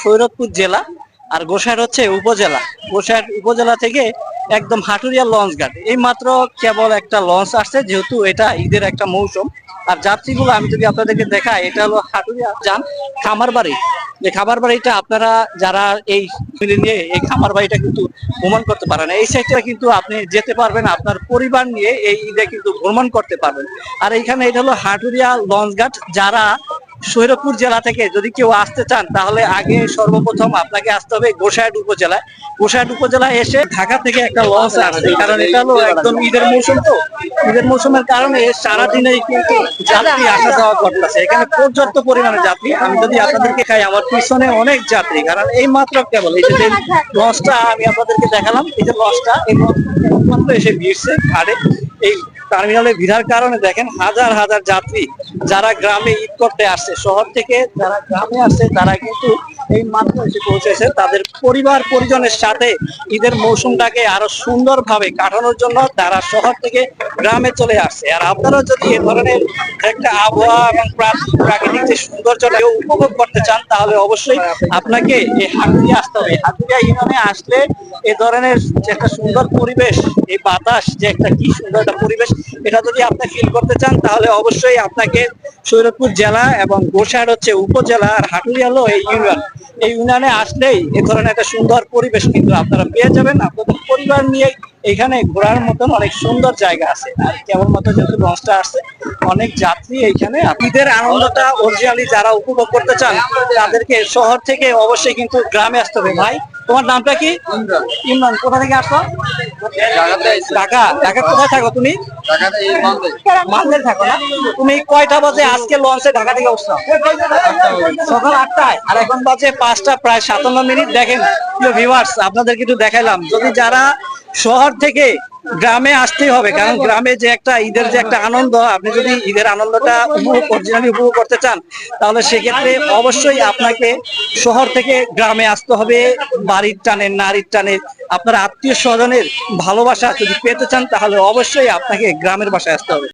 সৈয়দপুর জেলা, আর গোসাইর হচ্ছে উপজেলা। গোসাইর উপজেলা থেকে একদম হাটুরিয়া লঞ্চ ঘাট, এই মাত্র কেবল একটা লঞ্চ আসছে, যেহেতু এটা ঈদের একটা মৌসুম। আর যাত্রীগুলো আমি যদি আপনাদেরকে দেখাই, এটা হলো হাটুরিয়া যান খামার বাড়ি। যে খামার বাড়িটা আপনারা যারা এই ফ্যামিলি নিয়ে এই খামার বাড়িটা কিন্তু ভ্রমণ করতে পারেন, এই সাইডটা কিন্তু আপনি যেতে পারবেন আপনার পরিবার নিয়ে, এই ঈদে কিন্তু ভ্রমণ করতে পারবেন। আর এইখানে এটা হলো হাটুরিয়া লঞ্চ ঘাট। যারা সৈয়দপুর জেলা থেকে যদি কেউ আসতে চান, তাহলে আগে সর্বপ্রথম আপনাকে আসতে হবে গোসাইট উপজেলায়। গোসাইট উপজেলায় এসে ঢাকা থেকে একটা লঞ্চ আসছে, কারণ এটা হলো একদম ঈদের মৌসুম। তো ঈদের মৌসুমের কারণে সারাদিনেই কিন্তু যাত্রী আসা যাওয়া করতেছে, এখানে পর্যাপ্ত পরিমাণে যাত্রী। আমি যদি আপনাদেরকে খাই, আমার পিছনে অনেক যাত্রী, কারণ এই মাত্র কেবল এই যে লঞ্চটা আমি আপনাদেরকে দেখালাম, এই যে লঞ্চটা এই মাত্র এসে ভিড়ছে ঘাটে। এই টার্মিনালে ভিড়ার কারণে দেখেন হাজার হাজার যাত্রী যারা গ্রামে ঈদ করতে আসছে, শহর থেকে যারা গ্রামে আসছে, তারা কিন্তু এই মাত্র এসে পৌঁছেছে তাদের পরিবার পরিজনের সাথে ঈদের মৌসুমটাকে আরো সুন্দরভাবে কাটানোর জন্য তারা শহর থেকে গ্রামে চলে আসছে। আর আপনারা যদি এ ধরনের একটা আবহাওয়া এবং প্রাকৃতিক যে সৌন্দর্যটা উপভোগ করতে চান, তাহলে অবশ্যই আপনাকে এই হাটুরিয়া আসতে হবে। হাটুরিয়া ইউনিয়নে আসলে এ ধরনের যে একটা সুন্দর পরিবেশ, এই বাতাস যে একটা কি সুন্দর একটা পরিবেশ, এটা যদি আপনি ফিল করতে চান, তাহলে অবশ্যই আপনাকে সৈয়দপুর জেলা এবং গোসাইট হচ্ছে উপজেলা, আর হাটুরিয়া হলো এই ইউনিয়ন। এই ইউনিয়নে আসলেই এ ধরনের একটা সুন্দর পরিবেশ কিন্তু আপনারা পেয়ে যাবেন। আপনাদের পরিবার নিয়ে এখানে ঘোরার মতন অনেক সুন্দর জায়গা আছে। আর কেবলমাত্র যেহেতু লঞ্চটা আসছে, অনেক যাত্রী এইখানে ঈদের আনন্দটা অরিজিনালি যারা উপভোগ করতে চান, তাদেরকে শহর থেকে অবশ্যই কিন্তু গ্রামে আসতে হবে। ভাই, তোমার নামটা কি? ইমরান। কোথা থেকে আসছো? ঢাকা। ঢাকা কোথায় থাকো তুমি? মালদে থাকো না? তুমি কয়টা বাজে আজকে লঞ্চে ঢাকা থেকে উঠছো? সকাল 8টায়, আর এখন বাজে 5টা, প্রায় 57 মিনিট। দেখেন প্রিয় ভিউয়ার্স, আপনাদেরকে একটু দেখাইলাম। যদি যারা শহর থেকে গ্রামে আসতেই হবে, কারণ গ্রামে যে একটা ঈদের যে একটা আনন্দ, আপনি যদি ঈদের আনন্দটা অরিজিনালি উপভোগ করতে চান, তাহলে সেক্ষেত্রে অবশ্যই আপনাকে শহর থেকে গ্রামে আসতে হবে। বাড়ির টানে, নারীর টানে, আপনার আত্মীয় স্বজনের ভালোবাসা যদি পেতে চান, তাহলে অবশ্যই আপনাকে গ্রামের বাসায় আসতে হবে।